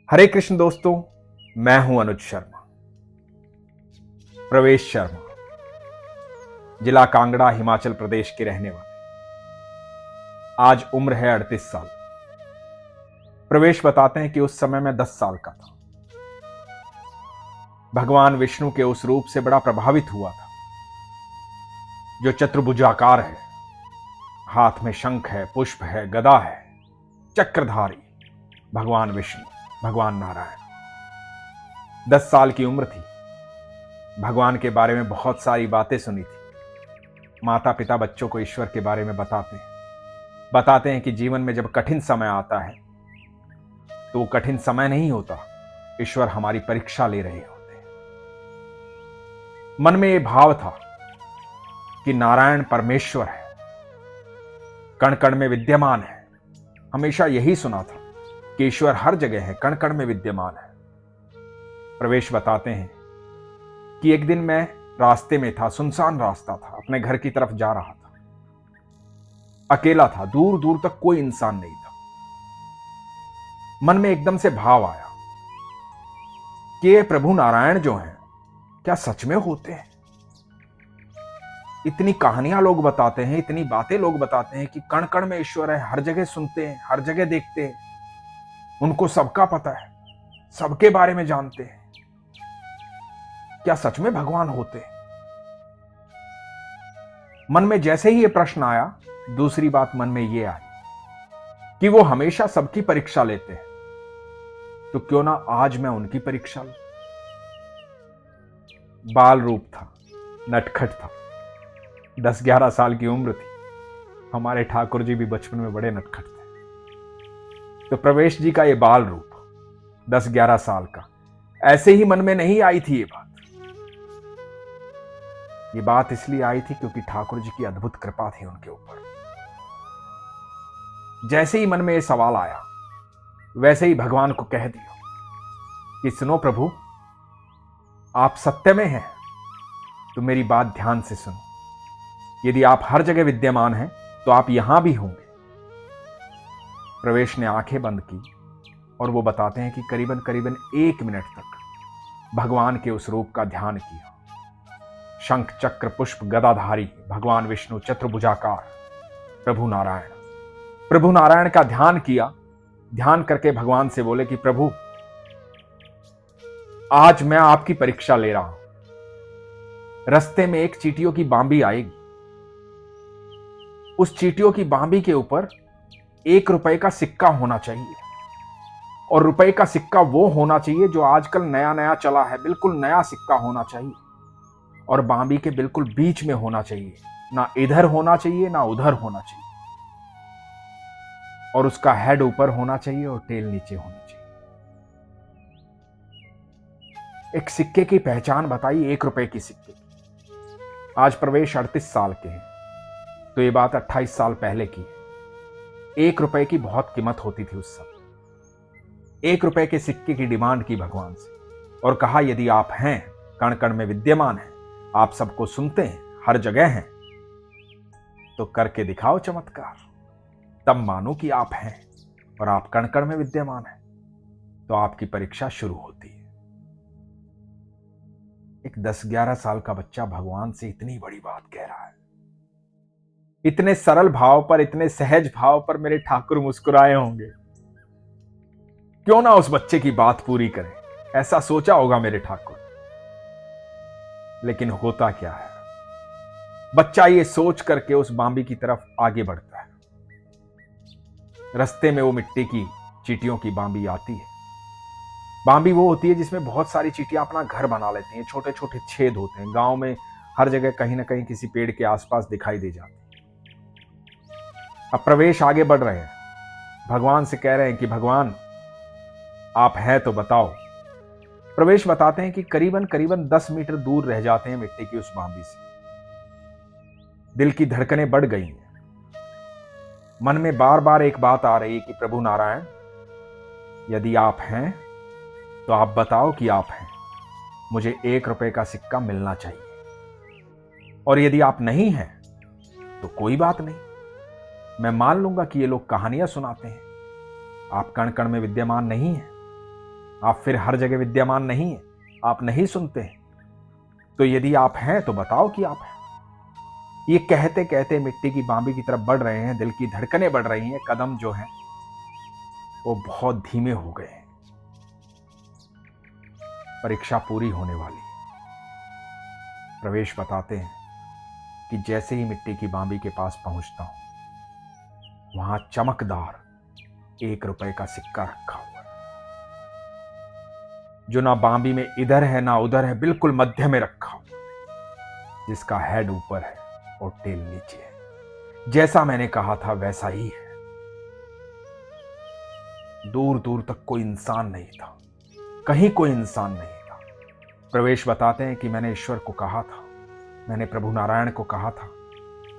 हरे कृष्ण दोस्तों, मैं हूं अनुज शर्मा। प्रवेश शर्मा, जिला कांगड़ा, हिमाचल प्रदेश के रहने वाले। आज उम्र है 38 साल। प्रवेश बताते हैं कि उस समय मैं 10 साल का था। भगवान विष्णु के उस रूप से बड़ा प्रभावित हुआ था जो चतुर्भुजाकार है। हाथ में शंख है, पुष्प है, गदा है, चक्रधारी भगवान विष्णु, भगवान नारायण। 10 साल की उम्र थी। भगवान के बारे में बहुत सारी बातें सुनी थी। माता पिता बच्चों को ईश्वर के बारे में बताते हैं कि जीवन में जब कठिन समय आता है तो वो कठिन समय नहीं होता, ईश्वर हमारी परीक्षा ले रहे होते हैं। मन में ये भाव था कि नारायण परमेश्वर है, कण कण में विद्यमान है। हमेशा यही सुना था कि ईश्वर हर जगह है, कण कण में विद्यमान है। प्रवेश बताते हैं कि एक दिन मैं रास्ते में था, सुनसान रास्ता था, अपने घर की तरफ जा रहा था। अकेला था, दूर दूर तक कोई इंसान नहीं था। मन में एकदम से भाव आया कि ये प्रभु नारायण जो हैं, क्या सच में होते हैं? इतनी कहानियां लोग बताते हैं, इतनी बातें लोग बताते हैं कि कण कण में ईश्वर है, हर जगह सुनते हैं, हर जगह देखते हैं, उनको सबका पता है, सबके बारे में जानते हैं। क्या सच में भगवान होते हैं? मन में जैसे ही ये प्रश्न आया, दूसरी बात मन में ये आई कि वो हमेशा सबकी परीक्षा लेते हैं, तो क्यों ना आज मैं उनकी परीक्षा लूं। बाल रूप था, नटखट था, 10-11 साल की उम्र थी। हमारे ठाकुर जी भी बचपन में बड़े नटखट थे। तो प्रवेश जी का ये बाल रूप 10-11 साल का, ऐसे ही मन में नहीं आई थी ये बात इसलिए आई थी क्योंकि ठाकुर जी की अद्भुत कृपा थी उनके ऊपर। जैसे ही मन में ये सवाल आया, वैसे ही भगवान को कह दिया कि सुनो प्रभु, आप सत्य में हैं तो मेरी बात ध्यान से सुनो। यदि आप हर जगह विद्यमान हैं तो आप यहां भी होंगे। प्रवेश ने आंखें बंद की और वो बताते हैं कि करीबन 1 मिनट तक भगवान के उस रूप का ध्यान किया। शंख, चक्र, पुष्प, गदाधारी भगवान विष्णु, चतुर्भुजाकार प्रभु नारायण का ध्यान किया। ध्यान करके भगवान से बोले कि प्रभु, आज मैं आपकी परीक्षा ले रहा हूं। रास्ते में एक चींटियों की बांबी आएगी। उस चींटियों की बांबी के ऊपर 1 रुपए का सिक्का होना चाहिए, और रुपए का सिक्का वो होना चाहिए जो आजकल नया नया चला है, बिल्कुल नया सिक्का होना चाहिए, और बांबी के बिल्कुल बीच में होना चाहिए। ना इधर होना चाहिए, ना उधर होना चाहिए, और उसका हेड ऊपर होना चाहिए और टेल नीचे होनी चाहिए। एक सिक्के की पहचान बताई, 1 रुपए की सिक्के की। आज प्रवेश 38 साल के हैं, तो ये बात 28 साल पहले की है। 1 रुपए की बहुत कीमत होती थी उस समय। 1 रुपए के सिक्के की डिमांड की भगवान से और कहा, यदि आप हैं, कण कण में विद्यमान हैं, आप सबको सुनते हैं, हर जगह हैं, तो करके दिखाओ चमत्कार। तब मानो कि आप हैं और आप कण कण में विद्यमान हैं, तो आपकी परीक्षा शुरू होती है। एक 10-11 साल का बच्चा भगवान से इतनी बड़ी बात कह रहा है। इतने सरल भाव पर, इतने सहज भाव पर मेरे ठाकुर मुस्कुराए होंगे। क्यों ना उस बच्चे की बात पूरी करें, ऐसा सोचा होगा मेरे ठाकुर। लेकिन होता क्या है, बच्चा ये सोच करके उस बांबी की तरफ आगे बढ़ता है। रास्ते में वो मिट्टी की चींटियों की बांबी आती है। बांबी वो होती है जिसमें बहुत सारी चींटियां अपना घर बना लेती हैं। छोटे छोटे छेद होते हैं, गांव में हर जगह कहीं ना कहीं किसी पेड़ के आसपास दिखाई दे जाती है। अब प्रवेश आगे बढ़ रहे हैं, भगवान से कह रहे हैं कि भगवान, आप हैं तो बताओ। प्रवेश बताते हैं कि करीबन 10 मीटर दूर रह जाते हैं मिट्टी की उस बांबी से। दिल की धड़कनें बढ़ गई हैं। मन में बार बार एक बात आ रही है कि प्रभु नारायण, यदि आप हैं तो आप बताओ कि आप हैं। मुझे 1 रुपए का सिक्का मिलना चाहिए, और यदि आप नहीं हैं तो कोई बात नहीं, मैं मान लूंगा कि ये लोग कहानियां सुनाते हैं। आप कण कण में विद्यमान नहीं हैं, आप फिर हर जगह विद्यमान नहीं हैं, आप नहीं सुनते हैं। तो यदि आप हैं तो बताओ कि आप हैं। ये कहते कहते मिट्टी की बांबी की तरफ बढ़ रहे हैं, दिल की धड़कनें बढ़ रही हैं, कदम जो हैं वो बहुत धीमे हो गए हैं। परीक्षा पूरी होने वाली है। प्रवेश बताते हैं कि जैसे ही मिट्टी की बांबी के पास पहुंचता हूं, वहां चमकदार 1 रुपए का सिक्का रखा हुआ है, जो ना बांबी में इधर है ना उधर है, बिल्कुल मध्य में रखा हुआ है, जिसका हेड ऊपर है और टेल नीचे है। जैसा मैंने कहा था वैसा ही है। दूर दूर तक कोई इंसान नहीं था, कहीं कोई इंसान नहीं था। प्रवेश बताते हैं कि मैंने ईश्वर को कहा था, मैंने प्रभु नारायण को कहा था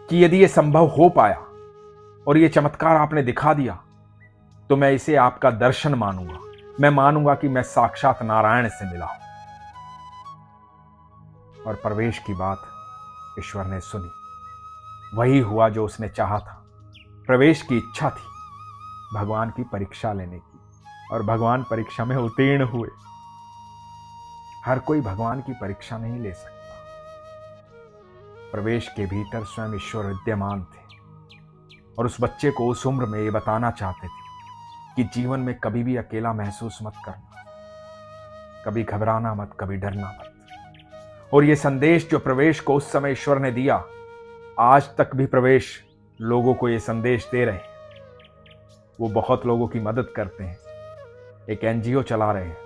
कि यदि ये संभव हो पाया और ये चमत्कार आपने दिखा दिया तो मैं इसे आपका दर्शन मानूंगा। मैं मानूंगा कि मैं साक्षात नारायण से मिला हूं। और प्रवेश की बात ईश्वर ने सुनी। वही हुआ जो उसने चाहा था। प्रवेश की इच्छा थी भगवान की परीक्षा लेने की, और भगवान परीक्षा में उत्तीर्ण हुए। हर कोई भगवान की परीक्षा नहीं ले सकता। प्रवेश के भीतर स्वयं ईश्वर विद्यमान थे और उस बच्चे को उस उम्र में ये बताना चाहते थे कि जीवन में कभी भी अकेला महसूस मत करना, कभी घबराना मत, कभी डरना मत। और ये संदेश जो प्रवेश को उस समय ईश्वर ने दिया, आज तक भी प्रवेश लोगों को ये संदेश दे रहे हैं। वो बहुत लोगों की मदद करते हैं, एक एनजीओ चला रहे हैं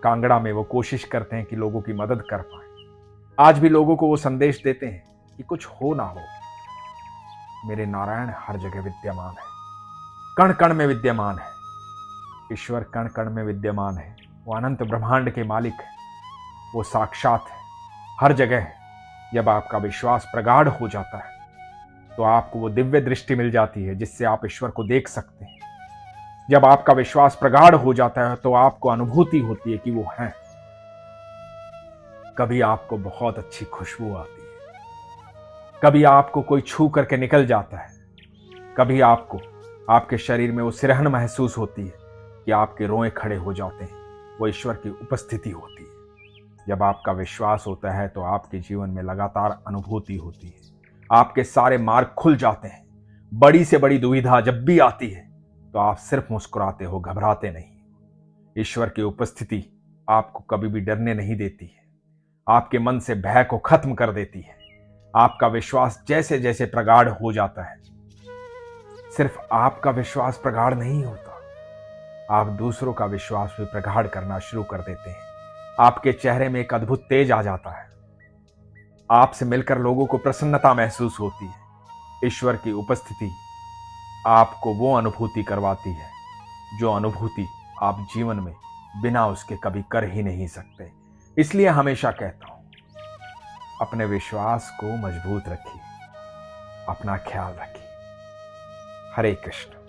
कांगड़ा में। वो कोशिश करते हैं कि लोगों की मदद कर पाए। आज भी लोगों को वो संदेश देते हैं कि कुछ हो ना हो, मेरे नारायण हर जगह विद्यमान है, कण कण में विद्यमान है। ईश्वर कण कण में विद्यमान है। वो अनंत ब्रह्मांड के मालिक है, वो साक्षात है, हर जगह है। जब आपका विश्वास प्रगाढ़ हो जाता है तो आपको वो दिव्य दृष्टि मिल जाती है जिससे आप ईश्वर को देख सकते हैं। जब आपका विश्वास प्रगाढ़ हो जाता है तो आपको अनुभूति होती है कि वो हैं। कभी आपको बहुत अच्छी खुशबू आती है, कभी आपको कोई छू करके निकल जाता है, कभी आपको आपके शरीर में वो सिरहन महसूस होती है कि आपके रोए खड़े हो जाते हैं। वो ईश्वर की उपस्थिति होती है। जब आपका विश्वास होता है तो आपके जीवन में लगातार अनुभूति होती है, आपके सारे मार्ग खुल जाते हैं। बड़ी से बड़ी दुविधा जब भी आती है तो आप सिर्फ मुस्कुराते हो, घबराते नहीं। ईश्वर की उपस्थिति आपको कभी भी डरने नहीं देती है, आपके मन से भय को खत्म कर देती है। आपका विश्वास जैसे जैसे प्रगाढ़ हो जाता है, सिर्फ आपका विश्वास प्रगाढ़ नहीं होता, आप दूसरों का विश्वास भी प्रगाढ़ करना शुरू कर देते हैं। आपके चेहरे में एक अद्भुत तेज आ जाता है। आपसे मिलकर लोगों को प्रसन्नता महसूस होती है। ईश्वर की उपस्थिति आपको वो अनुभूति करवाती है जो अनुभूति आप जीवन में बिना उसके कभी कर ही नहीं सकते। इसलिए हमेशा कहता हूं, अपने विश्वास को मजबूत रखिए, अपना ख्याल रखिए। हरे कृष्ण।